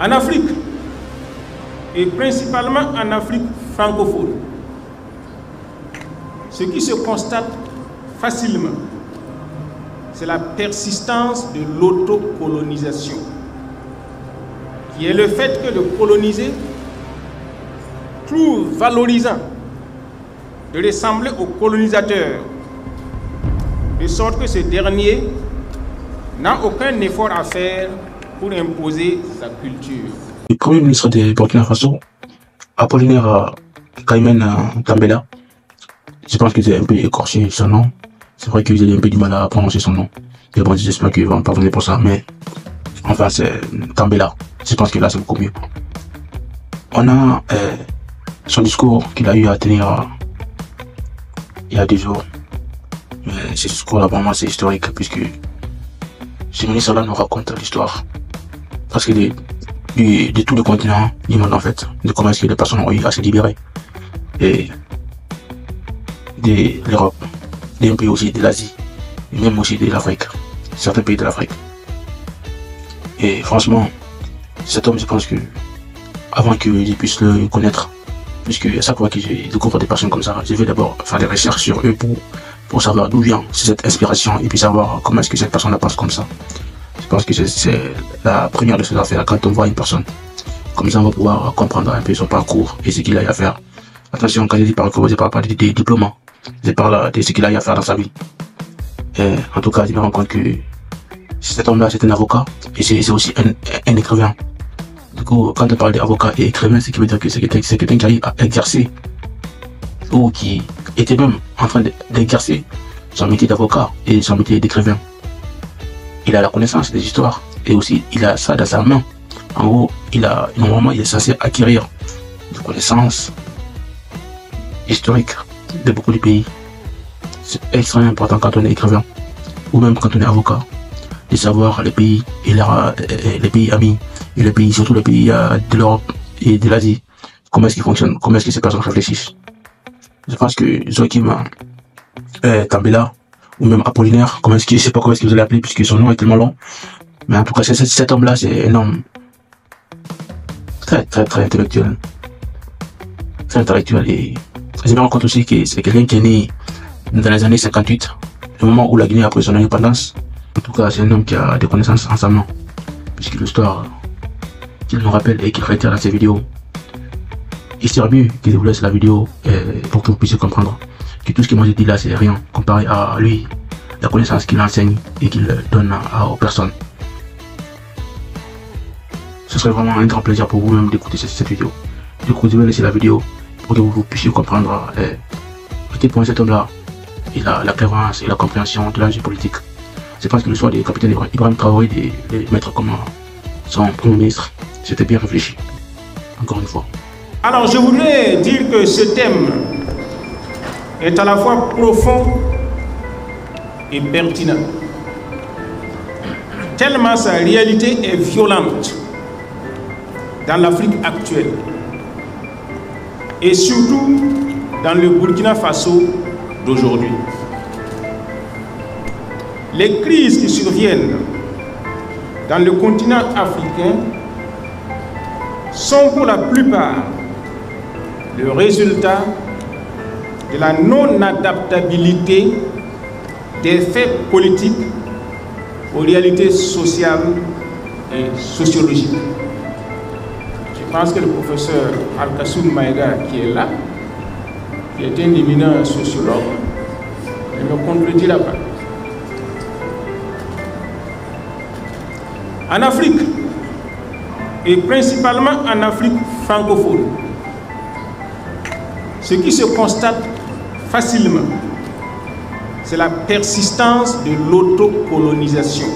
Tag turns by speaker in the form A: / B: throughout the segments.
A: En Afrique, et principalement en Afrique francophone, ce qui se constate facilement, c'est la persistance de l'autocolonisation, qui est le fait que le colonisé trouve valorisant de ressembler au colonisateur, de sorte que ce dernier n'a aucun effort à faire pour imposer sa culture.
B: Le premier ministre de Burkina Faso, Apollinaire Kaimen Tambela, je pense que j'ai un peu écorché son nom. C'est vrai que j'ai un peu du mal à prononcer son nom. Et bon, j'espère qu'ils vont me pardonner pour ça, mais enfin, c'est Tambela. Je pense que là, c'est beaucoup mieux. On a son discours qu'il a eu à tenir il y a 2 jours. Mais ce discours-là, vraiment, c'est historique, puisque ce ministre-là nous raconte l'histoire. Parce que de tout le continent du monde, en fait, de comment est-ce que les personnes ont eu à se libérer. Et de l'Europe, d'un pays aussi de l'Asie, et même aussi de l'Afrique, certains pays de l'Afrique. Et franchement, cet homme, je pense que, avant que je puisse le connaître, puisque à chaque fois que je découvre des personnes comme ça, je vais d'abord faire des recherches sur eux pour savoir d'où vient cette inspiration et puis savoir comment est-ce que cette personne la pense comme ça. Je pense que c'est la première de ces affaires quand on voit une personne. Comme ça, on va pouvoir comprendre un peu son parcours et ce qu'il a à faire. Attention, quand je dis parcours, je ne parle pas des diplômes. Je parle de ce qu'il a à faire dans sa vie. Et en tout cas, je me rends compte que cet homme-là, c'est un avocat et c'est aussi un écrivain. Du coup, quand on parle d'avocat et écrivain, ce qui veut dire que c'est quelqu'un qui arrive à exercer ou qui était même en train d'exercer son métier d'avocat et son métier d'écrivain. Il a la connaissance des histoires et aussi il a ça dans sa main. En gros, normalement, il est censé acquérir des connaissances historiques de beaucoup de pays. C'est extrêmement important quand on est écrivain ou même quand on est avocat de savoir les pays et les pays amis et les pays, surtout les pays de l'Europe et de l'Asie, comment est-ce qu'ils fonctionnent, comment est-ce que ces personnes réfléchissent. Je pense que Joachim Tambela ou même Apollinaire, je ne sais pas comment est-ce que vous allez l'appeler puisque son nom est tellement long, mais en tout cas cet homme-là, c'est un homme très intellectuel. Très intellectuel et je me rends compte aussi que c'est quelqu'un qui est né dans les années 58, le moment où la Guinée a pris son indépendance. En tout cas, c'est un homme qui a des connaissances en sa main, puisque l'histoire qu'il nous rappelle et qu'il réitère dans ses vidéos. Il serait mieux qu'il vous laisse la vidéo pour que vous puissiez comprendre que tout ce que moi j'ai dit là, c'est rien comparé à lui, la connaissance qu'il enseigne et qu'il donne aux personnes. Ce serait vraiment un grand plaisir pour vous-même d'écouter cette vidéo. Du coup, je vais laisser la vidéo pour que vous puissiez comprendre à quel point cet homme-là, il a la clairvoyance et la compréhension de l'enjeu politique. Je pense que le choix du capitaine Ibrahim Traoré de mettre comme son premier ministre, c'était bien réfléchi. Encore une fois.
A: Alors, je voudrais dire que ce thème est à la fois profond et pertinent. Tellement sa réalité est violente dans l'Afrique actuelle. Et surtout dans le Burkina Faso d'aujourd'hui. Les crises qui surviennent dans le continent africain sont pour la plupart le résultat de la non-adaptabilité des faits politiques aux réalités sociales et sociologiques. Je pense que le professeur Al-Kassoum Maïga qui est là, qui est un éminent sociologue, ne me contredira pas. En Afrique, et principalement en Afrique francophone, ce qui se constate facilement, c'est la persistance de l'autocolonisation,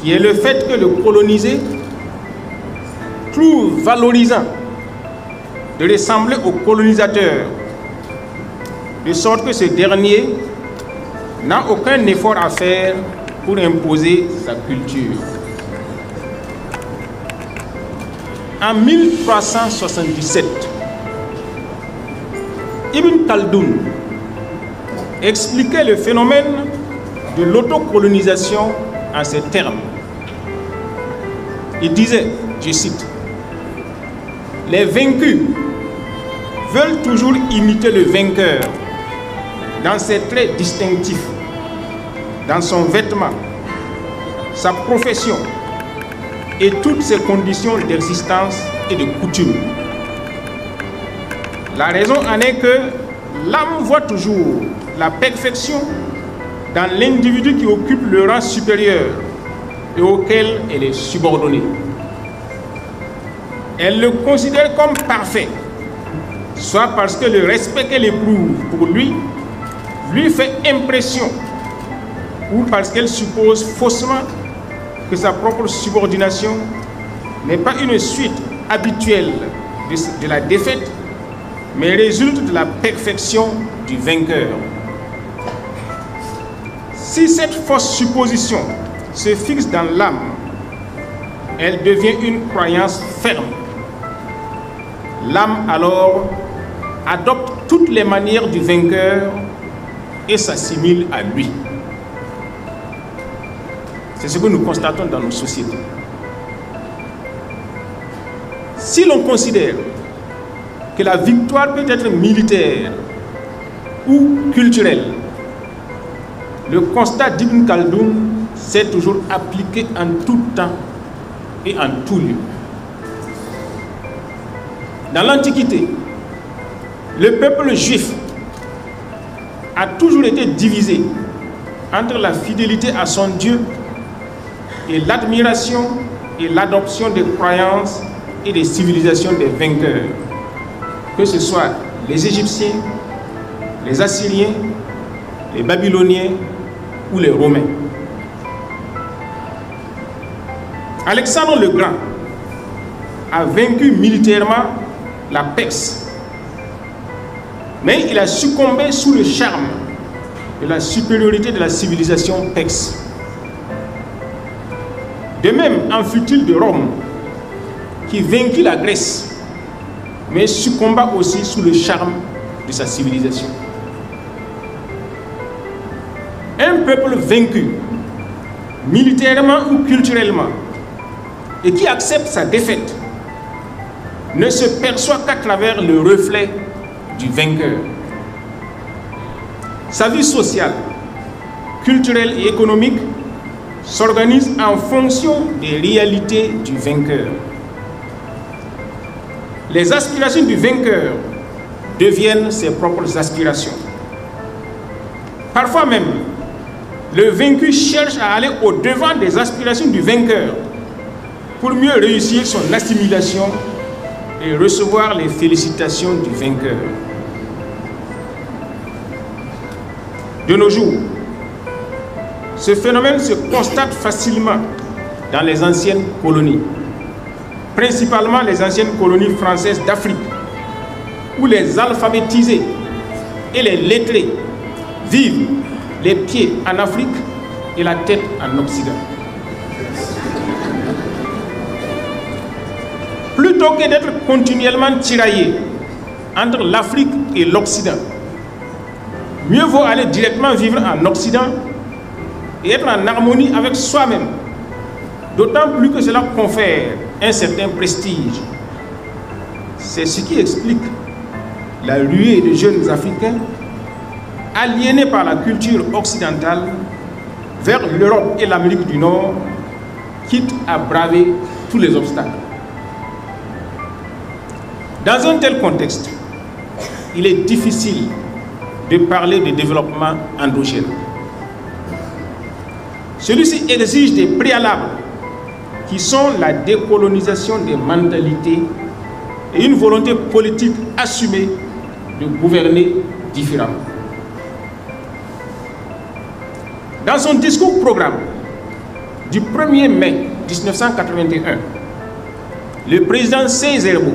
A: qui est le fait que le colonisé trouve valorisant de ressembler au colonisateur, de sorte que ce dernier n'a aucun effort à faire pour imposer sa culture. En 1377, Ibn Khaldoun expliquait le phénomène de l'autocolonisation en ces termes. Il disait, je cite, « Les vaincus veulent toujours imiter le vainqueur dans ses traits distinctifs, dans son vêtement, sa profession et toutes ses conditions d'existence et de coutume. La raison en est que l'âme voit toujours la perfection dans l'individu qui occupe le rang supérieur et auquel elle est subordonnée. Elle le considère comme parfait, soit parce que le respect qu'elle éprouve pour lui fait impression, ou parce qu'elle suppose faussement que sa propre subordination n'est pas une suite habituelle de la défaite, mais résulte de la perfection du vainqueur. Si cette fausse supposition se fixe dans l'âme, elle devient une croyance ferme. L'âme alors adopte toutes les manières du vainqueur et s'assimile à lui. C'est ce que nous constatons dans nos sociétés. Si l'on considère que la victoire peut être militaire ou culturelle, le constat d'Ibn Khaldoun s'est toujours appliqué en tout temps et en tout lieu. Dans l'Antiquité, le peuple juif a toujours été divisé entre la fidélité à son Dieu et l'admiration et l'adoption des croyances et des civilisations des vainqueurs, que ce soit les Égyptiens, les Assyriens, les Babyloniens ou les Romains. Alexandre le Grand a vaincu militairement la Perse, mais il a succombé sous le charme de la supériorité de la civilisation perse. De même en fut-il de Rome, qui vainquit la Grèce, mais succomba aussi sous le charme de sa civilisation. Un peuple vaincu, militairement ou culturellement, et qui accepte sa défaite, ne se perçoit qu'à travers le reflet du vainqueur. Sa vie sociale, culturelle et économique s'organise en fonction des réalités du vainqueur. Les aspirations du vainqueur deviennent ses propres aspirations. Parfois même, le vaincu cherche à aller au-devant des aspirations du vainqueur pour mieux réussir son assimilation et recevoir les félicitations du vainqueur. De nos jours, ce phénomène se constate facilement dans les anciennes colonies, principalement les anciennes colonies françaises d'Afrique, où les alphabétisés et les lettrés vivent les pieds en Afrique et la tête en Occident. Plutôt que d'être continuellement tiraillés entre l'Afrique et l'Occident, mieux vaut aller directement vivre en Occident et être en harmonie avec soi-même, d'autant plus que cela confère un certain prestige. C'est ce qui explique la ruée de jeunes Africains aliénés par la culture occidentale vers l'Europe et l'Amérique du Nord, quitte à braver tous les obstacles. Dans un tel contexte, il est difficile de parler de développement endogène. Celui-ci exige des préalables qui sont la décolonisation des mentalités et une volonté politique assumée de gouverner différemment. Dans son discours programme du 1er mai 1981, le président Saint-Zerbo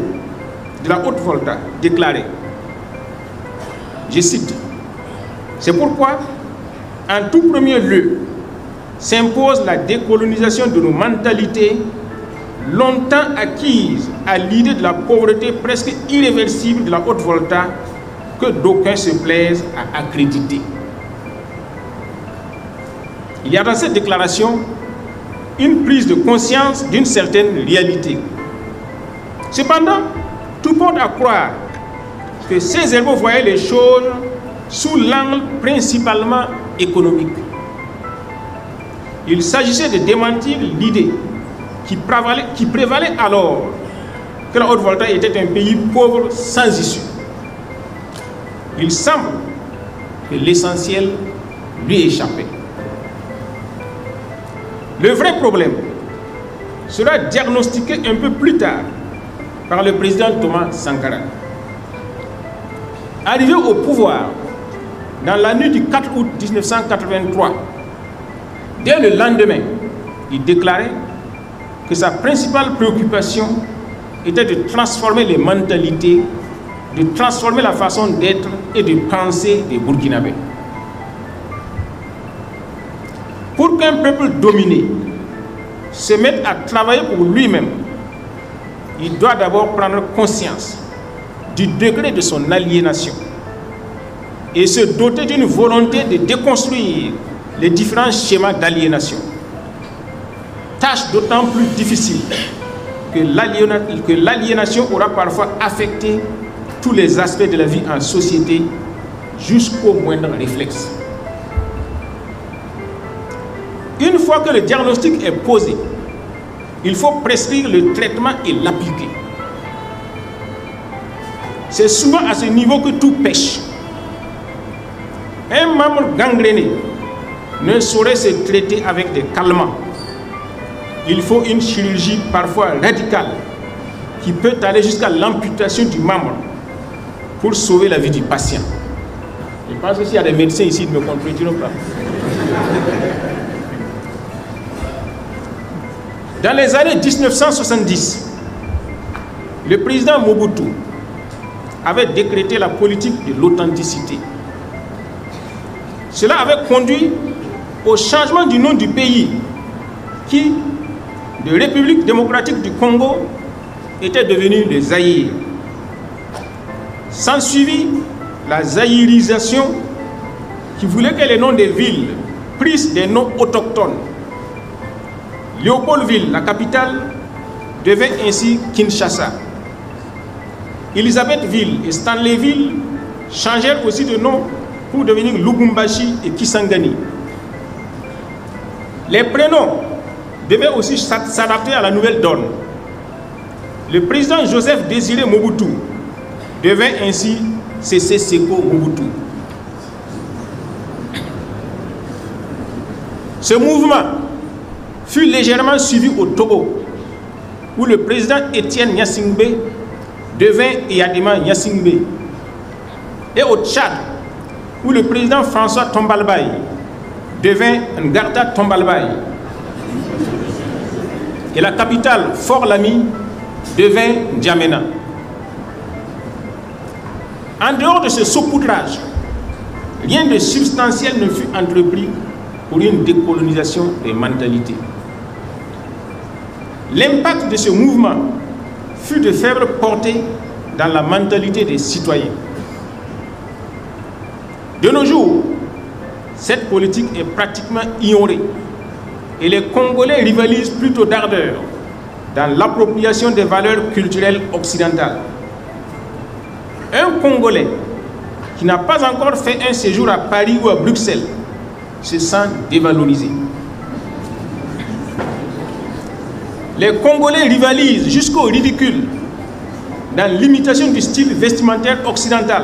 A: de la Haute-Volta déclarait, je cite, « C'est pourquoi, en tout premier lieu, s'impose la décolonisation de nos mentalités longtemps acquises à l'idée de la pauvreté presque irréversible de la Haute-Volta que d'aucuns se plaisent à accréditer. » Il y a dans cette déclaration une prise de conscience d'une certaine réalité. Cependant, tout porte à croire que ces héros voyaient les choses sous l'angle principalement économique. Il s'agissait de démentir l'idée qui prévalait alors que la Haute-Volta était un pays pauvre sans issue. Il semble que l'essentiel lui échappait. Le vrai problème sera diagnostiqué un peu plus tard par le président Thomas Sankara. Arrivé au pouvoir dans la nuit du 4 août 1983, dès le lendemain, il déclarait que sa principale préoccupation était de transformer les mentalités, de transformer la façon d'être et de penser des Burkinabés. Pour qu'un peuple dominé se mette à travailler pour lui-même, il doit d'abord prendre conscience du degré de son aliénation et se doter d'une volonté de déconstruire les différents schémas d'aliénation. Tâche d'autant plus difficile que l'aliénation aura parfois affecté tous les aspects de la vie en société jusqu'au moindre réflexe. Une fois que le diagnostic est posé, il faut prescrire le traitement et l'appliquer. C'est souvent à ce niveau que tout pêche. Un membre gangréné ne saurait se traiter avec des calmants. Il faut une chirurgie parfois radicale qui peut aller jusqu'à l'amputation du membre pour sauver la vie du patient. Je pense que s'il y a des médecins ici, ils ne me contrediront pas. Dans les années 1970, le président Mobutu avait décrété la politique de l'authenticité. Cela avait conduit au changement du nom du pays qui, de République démocratique du Congo, était devenu le Zaïre. S'ensuivit la zaïrisation qui voulait que les noms des villes prissent des noms autochtones. Léopoldville, la capitale, devint ainsi Kinshasa. Elisabethville et Stanleyville changèrent aussi de nom pour devenir Lubumbashi et Kisangani. Les prénoms devaient aussi s'adapter à la nouvelle donne. Le président Joseph Désiré Mobutu devint ainsi Sese Seko Mobutu. Ce mouvement fut légèrement suivi au Togo, où le président Étienne Gnassingbé devint Eyadema Gnassingbé, et au Tchad, où le président François Tombalbaye devint Ngarta Tombalbaye, et la capitale Fort Lamy devint N'Djamena. En dehors de ce saupoudrage, rien de substantiel ne fut entrepris pour une décolonisation des mentalités. L'impact de ce mouvement fut de faible portée dans la mentalité des citoyens. De nos jours, cette politique est pratiquement ignorée et les Congolais rivalisent plutôt d'ardeur dans l'appropriation des valeurs culturelles occidentales. Un Congolais qui n'a pas encore fait un séjour à Paris ou à Bruxelles se sent dévalorisé. Les Congolais rivalisent jusqu'au ridicule dans l'imitation du style vestimentaire occidental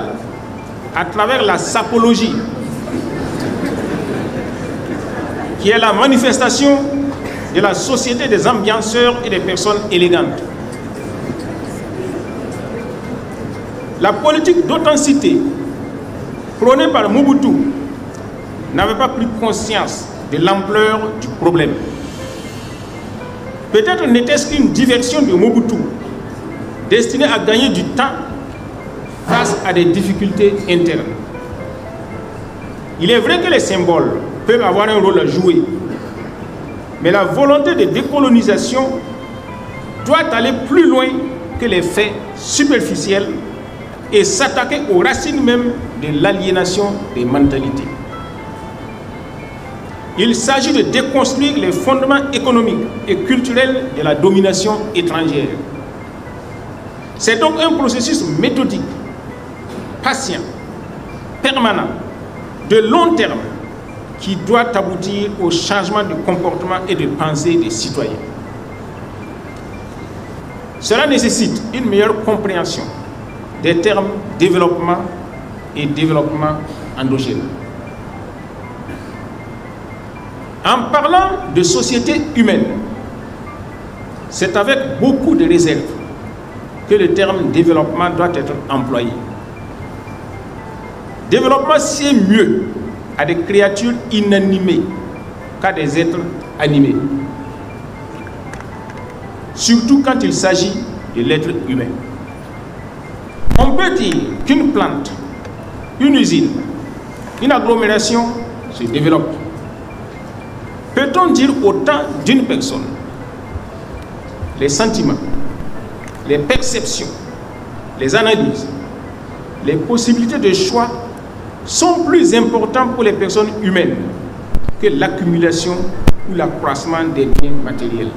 A: à travers la sapologie, qui est la manifestation de la société des ambianceurs et des personnes élégantes. La politique d'authenticité prônée par Mobutu n'avait pas pris conscience de l'ampleur du problème. Peut-être n'était-ce qu'une diversion de Mobutu destinée à gagner du temps face à des difficultés internes. Il est vrai que les symboles peuvent avoir un rôle à jouer, mais la volonté de décolonisation doit aller plus loin que les faits superficiels et s'attaquer aux racines même de l'aliénation des mentalités. Il s'agit de déconstruire les fondements économiques et culturels de la domination étrangère. C'est donc un processus méthodique, patient, permanent, de long terme, qui doit aboutir au changement de comportement et de pensée des citoyens. Cela nécessite une meilleure compréhension des termes développement et développement endogène. En parlant de société humaine, c'est avec beaucoup de réserve que le terme développement doit être employé. Développement, c'est mieux à des créatures inanimées qu'à des êtres animés. Surtout quand il s'agit de l'être humain. On peut dire qu'une plante, une usine, une agglomération se développe. Peut-on dire autant d'une personne? Les sentiments, les perceptions, les analyses, les possibilités de choix sont plus importants pour les personnes humaines que l'accumulation ou l'accroissement des biens matériels.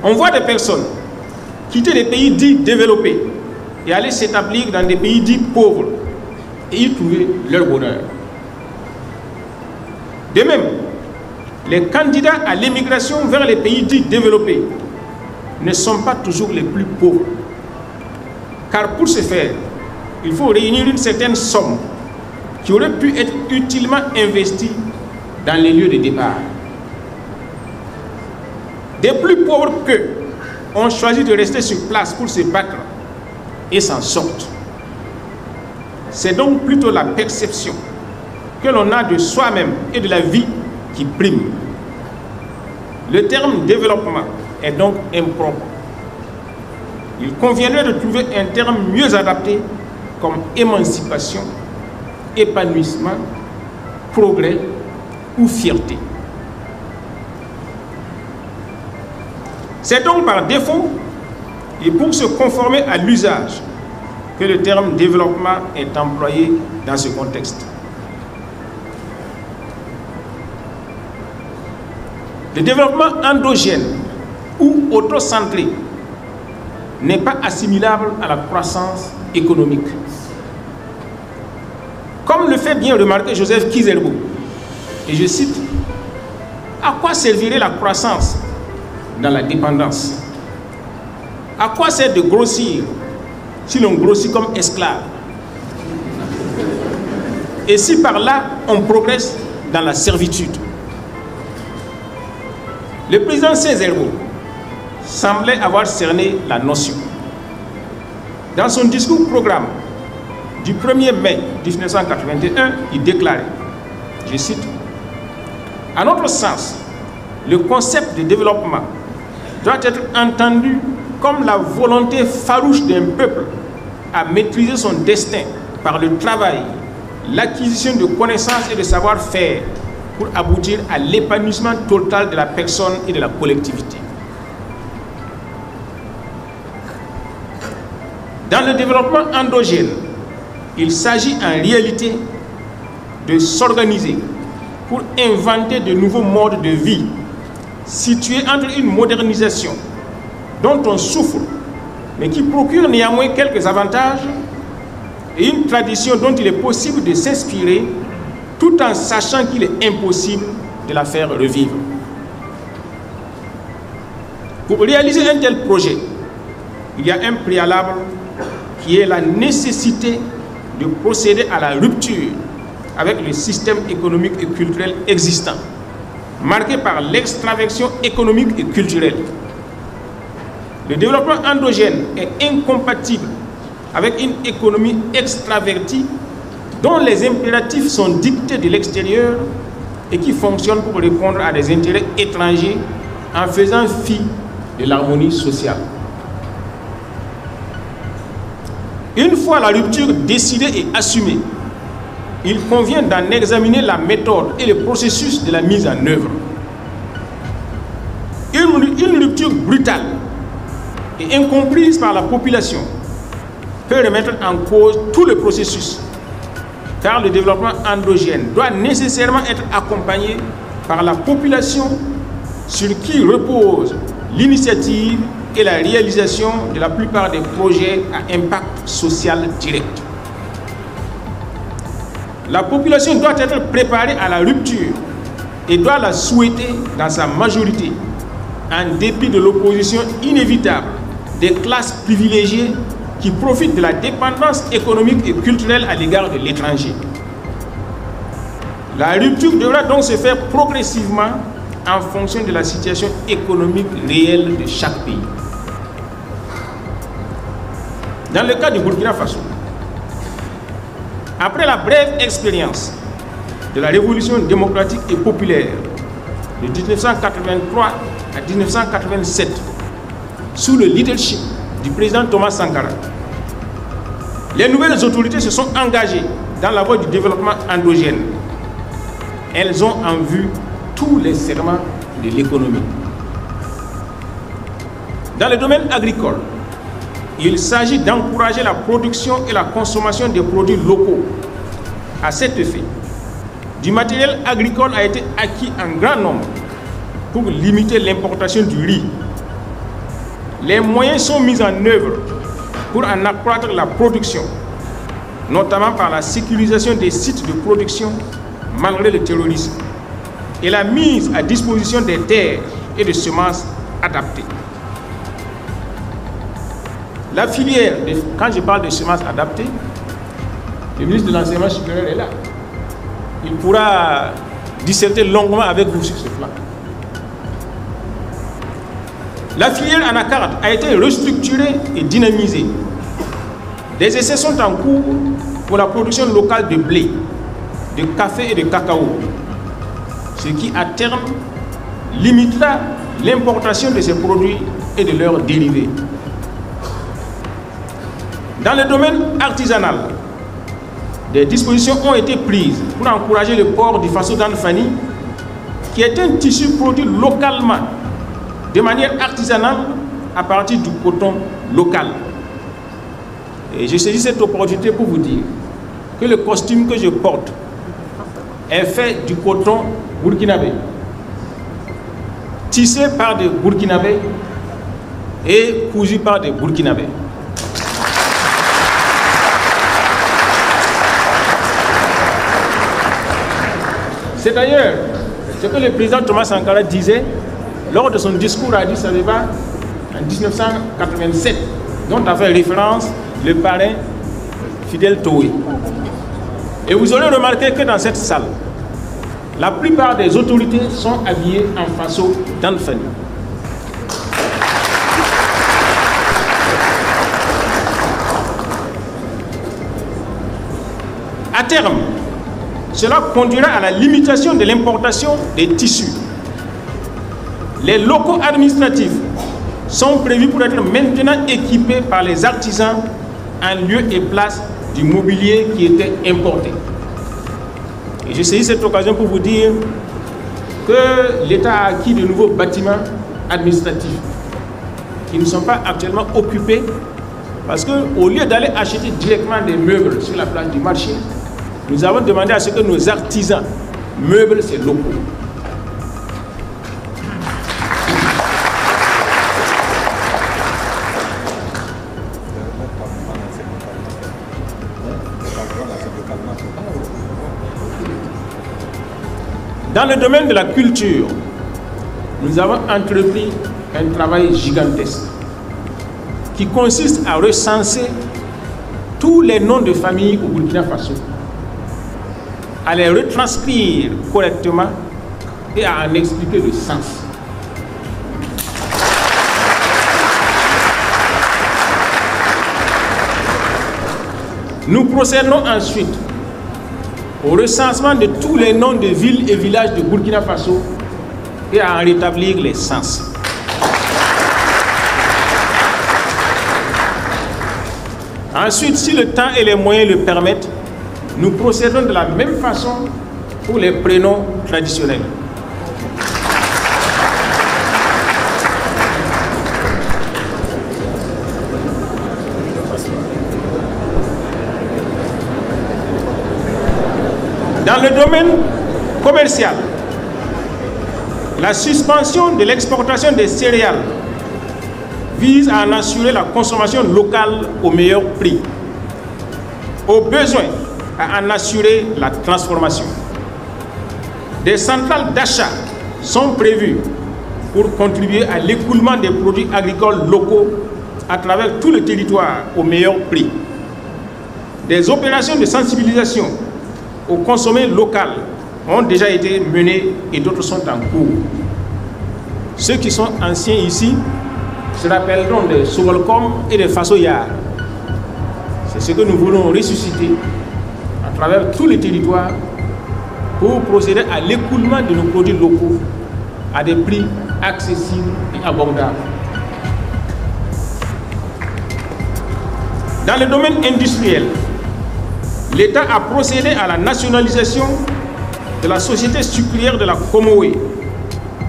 A: On voit des personnes quitter des pays dits développés et aller s'établir dans des pays dits pauvres et y trouver leur bonheur. De même, les candidats à l'émigration vers les pays dits développés ne sont pas toujours les plus pauvres. Car pour ce faire, il faut réunir une certaine somme qui aurait pu être utilement investie dans les lieux de départ. Des plus pauvres qu'eux ont choisi de rester sur place pour se battre et s'en sortent. C'est donc plutôt la perception que l'on a de soi-même et de la vie qui prime. Le terme développement est donc impropre. Il conviendrait de trouver un terme mieux adapté comme émancipation, épanouissement, progrès ou fierté. C'est donc par défaut et pour se conformer à l'usage que le terme développement est employé dans ce contexte. Le développement endogène ou autocentré n'est pas assimilable à la croissance économique. Comme le fait bien remarquer Joseph Kizerbo, et je cite, « À quoi servirait la croissance dans la dépendance? À quoi sert de grossir si l'on grossit comme esclave? Et si par là on progresse dans la servitude ?» Le président Césaire semblait avoir cerné la notion. Dans son discours programme du 1er mai 1981, il déclarait, je cite, « À notre sens, le concept de développement doit être entendu comme la volonté farouche d'un peuple à maîtriser son destin par le travail, l'acquisition de connaissances et de savoir-faire pour aboutir à l'épanouissement total de la personne et de la collectivité. » Dans le développement endogène, il s'agit en réalité de s'organiser pour inventer de nouveaux modes de vie situés entre une modernisation dont on souffre, mais qui procure néanmoins quelques avantages, et une tradition dont il est possible de s'inspirer tout en sachant qu'il est impossible de la faire revivre. Pour réaliser un tel projet, il y a un préalable qui est la nécessité de procéder à la rupture avec le système économique et culturel existant, marqué par l'extraversion économique et culturelle. Le développement endogène est incompatible avec une économie extravertie dont les impératifs sont dictés de l'extérieur et qui fonctionne pour répondre à des intérêts étrangers en faisant fi de l'harmonie sociale. Une fois la rupture décidée et assumée, il convient d'en examiner la méthode et le processus de la mise en œuvre. Une rupture brutale et incomprise par la population peut remettre en cause tout le processus, car le développement endogène doit nécessairement être accompagné par la population sur qui repose l'initiative et la réalisation de la plupart des projets à impact social direct. La population doit être préparée à la rupture et doit la souhaiter dans sa majorité, en dépit de l'opposition inévitable des classes privilégiées qui profitent de la dépendance économique et culturelle à l'égard de l'étranger. La rupture devra donc se faire progressivement en fonction de la situation économique réelle de chaque pays. Dans le cas du Burkina Faso, après la brève expérience de la révolution démocratique et populaire de 1983 à 1987, sous le leadership du président Thomas Sankara, les nouvelles autorités se sont engagées dans la voie du développement endogène. Elles ont en vue tous les segments de l'économie. Dans le domaine agricole, il s'agit d'encourager la production et la consommation des produits locaux. À cet effet, du matériel agricole a été acquis en grand nombre pour limiter l'importation du riz. Les moyens sont mis en œuvre pour en accroître la production, notamment par la sécurisation des sites de production malgré le terrorisme et la mise à disposition des terres et de semences adaptées. La filière, quand je parle de semences adaptées, le ministre de l'Enseignement supérieur est là. Il pourra disserter longuement avec vous sur ce plan. La filière anacarde a été restructurée et dynamisée. Des essais sont en cours pour la production locale de blé, de café et de cacao, ce qui à terme limitera l'importation de ces produits et de leurs dérivés. Dans le domaine artisanal, des dispositions ont été prises pour encourager le port du Faso d'Anfani, qui est un tissu produit localement, de manière artisanale, à partir du coton local. Et je saisis cette opportunité pour vous dire que le costume que je porte est fait du coton burkinabé, tissé par des Burkinabés et cousu par des Burkinabés. C'est d'ailleurs ce que le président Thomas Sankara disait lors de son discours à Addis Abeba en 1987, dont a fait référence le parrain Fidel Toé. Et vous aurez remarqué que dans cette salle, la plupart des autorités sont habillées en Faso d'Anfani. À terme, cela conduira à la limitation de l'importation des tissus. Les locaux administratifs sont prévus pour être maintenant équipés par les artisans en lieu et place du mobilier qui était importé. Et je saisis cette occasion pour vous dire que l'État a acquis de nouveaux bâtiments administratifs qui ne sont pas actuellement occupés parce qu'au lieu d'aller acheter directement des meubles sur la place du marché, nous avons demandé à ce que nos artisans meublent ces locaux. Dans le domaine de la culture, nous avons entrepris un travail gigantesque qui consiste à recenser tous les noms de famille au Burkina Faso, à les retranscrire correctement et à en expliquer le sens. Nous procéderons ensuite au recensement de tous les noms de villes et villages de Burkina Faso et à en rétablir les sens. Ensuite, si le temps et les moyens le permettent, nous procédons de la même façon pour les prénoms traditionnels. le domaine commercial, la suspension de l'exportation des céréales vise à en assurer la consommation locale au meilleur prix. Au besoin, à en assurer la transformation. Des centrales d'achat sont prévues pour contribuer à l'écoulement des produits agricoles locaux à travers tout le territoire au meilleur prix. Des opérations de sensibilisation au consommé local ont déjà été menées et d'autres sont en cours. Ceux qui sont anciens ici se rappelleront des Sovolcom et des Fasoyards. C'est ce que nous voulons ressusciter à travers tous les territoires pour procéder à l'écoulement de nos produits locaux à des prix accessibles et abordables. Dans le domaine industriel, l'État a procédé à la nationalisation de la société sucrière de la Comoé,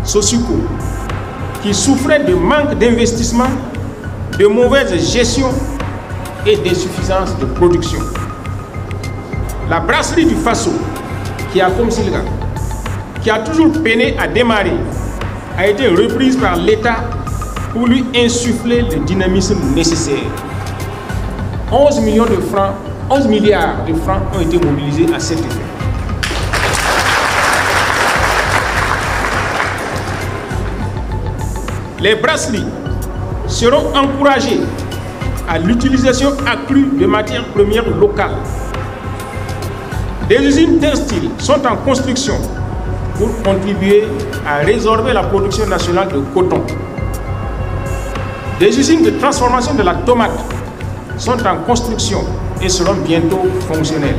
A: Sosuco, qui souffrait de manque d'investissement, de mauvaise gestion et d'insuffisance de production. La brasserie du Faso, qui a comme Silga, qui a toujours peiné à démarrer, a été reprise par l'État pour lui insuffler le dynamisme nécessaire. 11 milliards de francs ont été mobilisés à cet effet. Les brasseries seront encouragées à l'utilisation accrue de matières premières locales. Des usines textiles sont en construction pour contribuer à résorber la production nationale de coton. Des usines de transformation de la tomate sont en construction et seront bientôt fonctionnelles.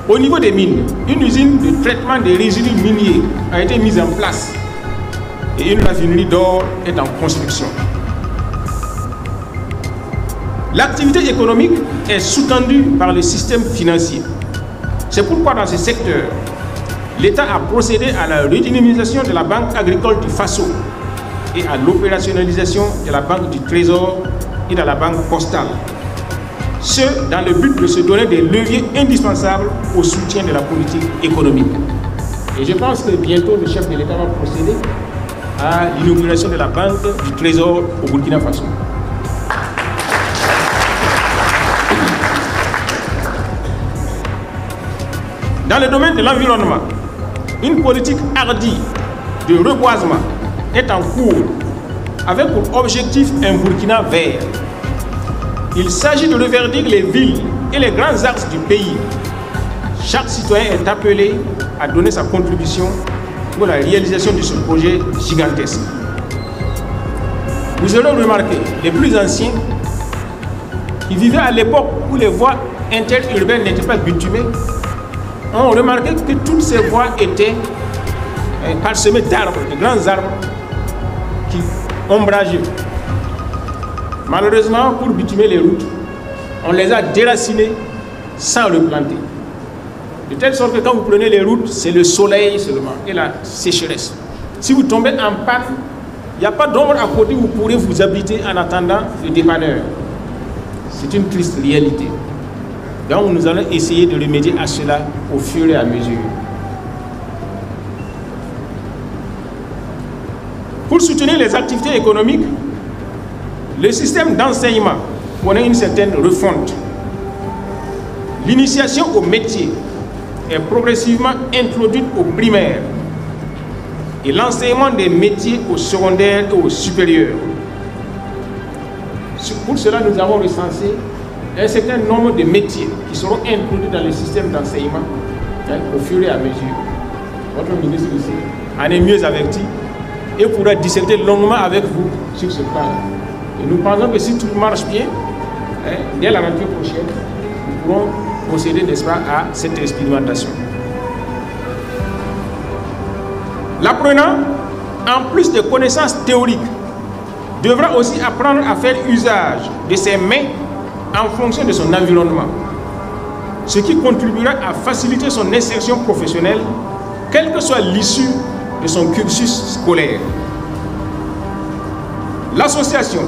A: Au niveau des mines, une usine de traitement des résidus miniers a été mise en place et une raffinerie d'or est en construction. L'activité économique est sous-tendue par le système financier. C'est pourquoi dans ce secteur, l'État a procédé à la redynamisation de la Banque agricole du Faso et à l'opérationnalisation de la Banque du Trésor et de la Banque postale. Ce, dans le but de se donner des leviers indispensables au soutien de la politique économique. Et je pense que bientôt le chef de l'État va procéder à l'inauguration de la Banque du Trésor au Burkina Faso. Dans le domaine de l'environnement, une politique hardie de reboisement est en cours avec pour objectif un Burkina vert. Il s'agit de reverdir les villes et les grands axes du pays. Chaque citoyen est appelé à donner sa contribution pour la réalisation de ce projet gigantesque. Vous aurez remarqué, les plus anciens, qui vivaient à l'époque où les voies interurbaines n'étaient pas bitumées, ont remarqué que toutes ces voies étaient parsemées d'arbres, de grands arbres qui ombrageux. Malheureusement, pour bitumer les routes, on les a déracinés sans replanter. De telle sorte que quand vous prenez les routes, c'est le soleil seulement et la sécheresse. Si vous tombez en panne, il n'y a pas d'ombre à côté où vous pourrez vous abriter en attendant le dépanneur. C'est une triste réalité. Donc nous allons essayer de remédier à cela au fur et à mesure. Pour soutenir les activités économiques, le système d'enseignement connaît une certaine refonte. L'initiation au métier est progressivement introduite au primaire et l'enseignement des métiers au secondaire et au supérieur. Pour cela, nous avons recensé un certain nombre de métiers qui seront introduits dans le système d'enseignement au fur et à mesure. Votre ministre ici en est mieux averti et pourra disserter longuement avec vous sur ce plan-là. Et nous pensons que si tout marche bien, dès la rentrée prochaine, nous pourrons procéder, n'est-ce pas, à cette expérimentation. L'apprenant, en plus de connaissances théoriques, devra aussi apprendre à faire usage de ses mains en fonction de son environnement, ce qui contribuera à faciliter son insertion professionnelle, quelle que soit l'issue de son cursus scolaire. L'association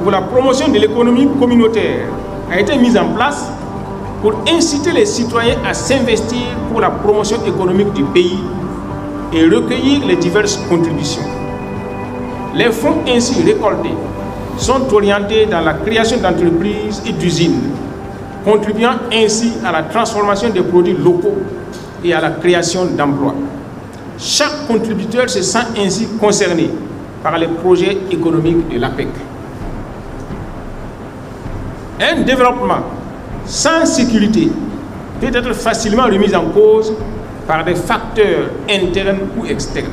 A: pour la promotion de l'économie communautaire a été mise en place pour inciter les citoyens à s'investir pour la promotion économique du pays et recueillir les diverses contributions. Les fonds ainsi récoltés sont orientés dans la création d'entreprises et d'usines, contribuant ainsi à la transformation des produits locaux et à la création d'emplois. Chaque contributeur se sent ainsi concerné par les projets économiques de l'APEC. Un développement sans sécurité peut être facilement remis en cause par des facteurs internes ou externes.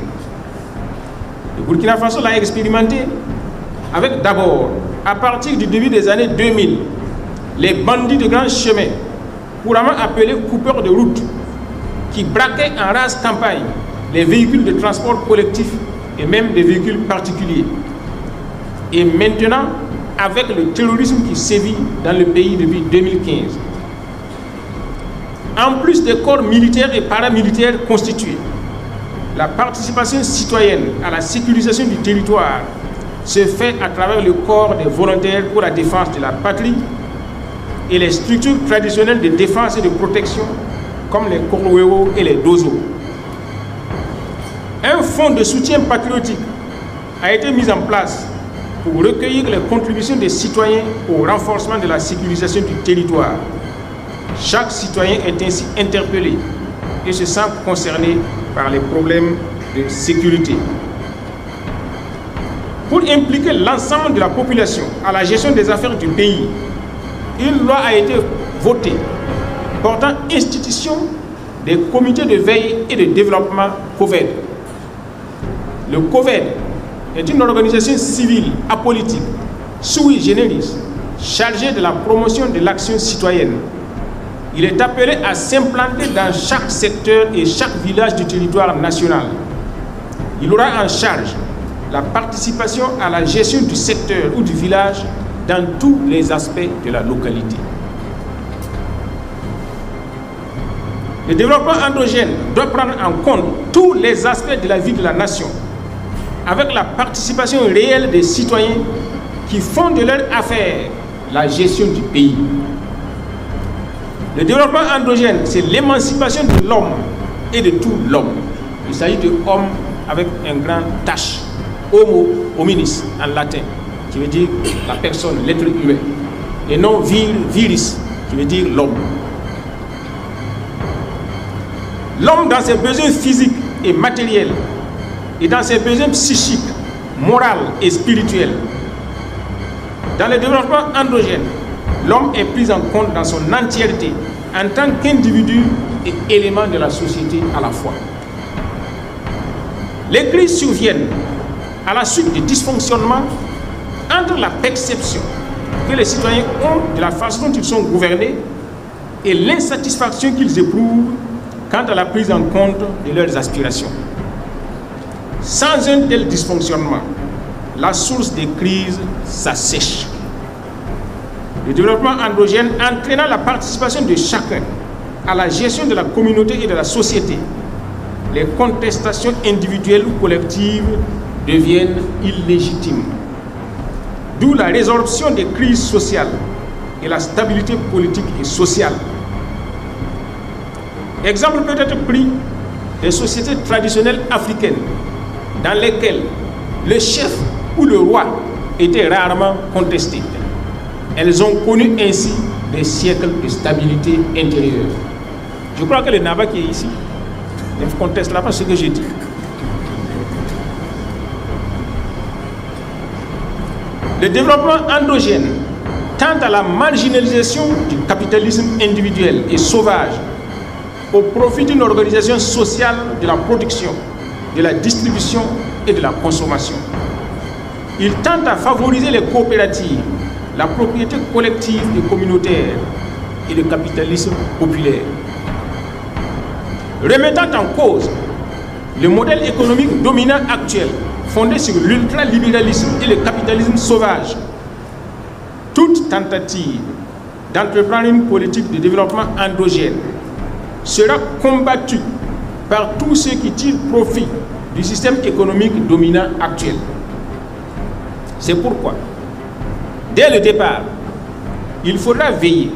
A: Le Burkina Faso l'a expérimenté avec d'abord, à partir du début des années 2000, les bandits de grands chemins, couramment appelés coupeurs de route, qui braquaient en rase campagne les véhicules de transport collectif et même des véhicules particuliers. Et maintenant, avec le terrorisme qui sévit dans le pays depuis 2015. En plus des corps militaires et paramilitaires constitués, la participation citoyenne à la sécurisation du territoire se fait à travers le corps des volontaires pour la défense de la patrie et les structures traditionnelles de défense et de protection comme les Koroweo et les Dozo. Un fonds de soutien patriotique a été mis en place pour recueillir les contributions des citoyens au renforcement de la sécurisation du territoire. Chaque citoyen est ainsi interpellé et se sent concerné par les problèmes de sécurité. Pour impliquer l'ensemble de la population à la gestion des affaires du pays, une loi a été votée portant institution des comités de veille et de développement COVED. Le COVED est une organisation civile apolitique, sui generis, chargée de la promotion de l'action citoyenne. Il est appelé à s'implanter dans chaque secteur et chaque village du territoire national. Il aura en charge la participation à la gestion du secteur ou du village dans tous les aspects de la localité. Le développement endogène doit prendre en compte tous les aspects de la vie de la nation, avec la participation réelle des citoyens qui font de leur affaire la gestion du pays. Le développement endogène, c'est l'émancipation de l'homme et de tout l'homme. Il s'agit de homme avec un grand H, homo hominis en latin, qui veut dire la personne, l'être humain, et non viris, qui veut dire l'homme. L'homme dans ses besoins physiques et matériels, et dans ses besoins psychiques, moraux et spirituels. Dans le développement endogène, l'homme est pris en compte dans son entièreté en tant qu'individu et élément de la société à la fois. Les crises surviennent à la suite des dysfonctionnements entre la perception que les citoyens ont de la façon dont ils sont gouvernés et l'insatisfaction qu'ils éprouvent quant à la prise en compte de leurs aspirations. Sans un tel dysfonctionnement, la source des crises s'assèche. Le développement endogène entraînant la participation de chacun à la gestion de la communauté et de la société, les contestations individuelles ou collectives deviennent illégitimes. D'où la résorption des crises sociales et la stabilité politique et sociale. Exemple peut être pris des sociétés traditionnelles africaines dans lesquelles le chef ou le roi était rarement contesté. Elles ont connu ainsi des siècles de stabilité intérieure. Je crois que le Naba qui est ici ne contestera pas ce que j'ai dit. Le développement endogène tend à la marginalisation du capitalisme individuel et sauvage au profit d'une organisation sociale de la production, de la distribution et de la consommation. Il tend à favoriser les coopératives, la propriété collective et communautaire et le capitalisme populaire. Remettant en cause le modèle économique dominant actuel, fondé sur l'ultralibéralisme et le capitalisme sauvage, toute tentative d'entreprendre une politique de développement endogène sera combattue par tous ceux qui tirent profit du système économique dominant actuel. C'est pourquoi, dès le départ, il faudra veiller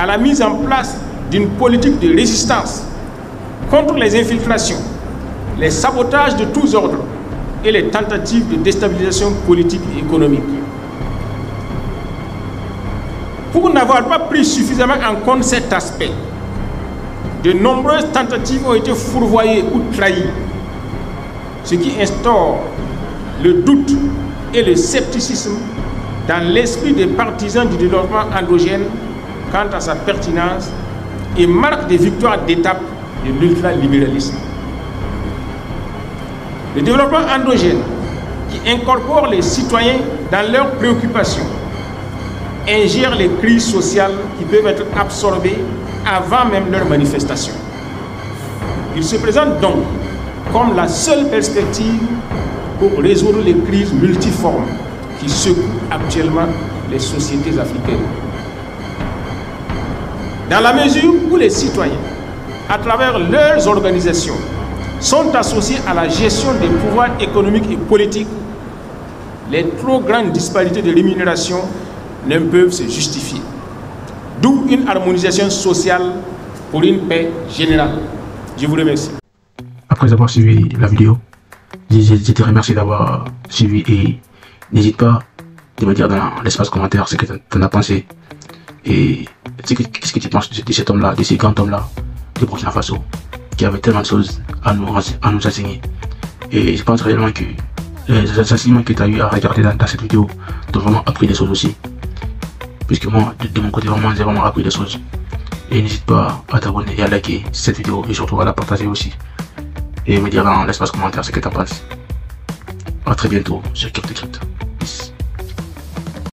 A: à la mise en place d'une politique de résistance contre les infiltrations, les sabotages de tous ordres et les tentatives de déstabilisation politique et économique. Pour n'avoir pas pris suffisamment en compte cet aspect, de nombreuses tentatives ont été fourvoyées ou trahies, ce qui instaure le doute et le scepticisme dans l'esprit des partisans du développement endogène quant à sa pertinence et marque des victoires d'étape de l'ultralibéralisme. Le développement endogène, qui incorpore les citoyens dans leurs préoccupations, ingère les crises sociales qui peuvent être absorbées avant même leur manifestation. Il se présente donc comme la seule perspective pour résoudre les crises multiformes qui secouent actuellement les sociétés africaines. Dans la mesure où les citoyens, à travers leurs organisations, sont associés à la gestion des pouvoirs économiques et politiques, les trop grandes disparités de rémunération ne peuvent se justifier. D'où une harmonisation sociale pour une paix générale. Je vous remercie.
B: Après avoir suivi la vidéo, je te remercie d'avoir suivi et n'hésite pas de me dire dans l'espace commentaire ce que tu en as pensé et qu'est-ce que tu penses de cet homme-là, de ces grands hommes-là de Burkina Faso qui avait tellement de choses à nous enseigner. Et je pense réellement que les enseignements que tu as eu à regarder dans cette vidéo t'ont vraiment appris des choses aussi. Puisque moi, de mon côté, j'ai vraiment appris des choses. Et n'hésite pas à t'abonner et à liker cette vidéo et surtout à la partager aussi. Et me dire dans l'espace commentaire ce que tu en penses. A très bientôt sur CryptoCrypt.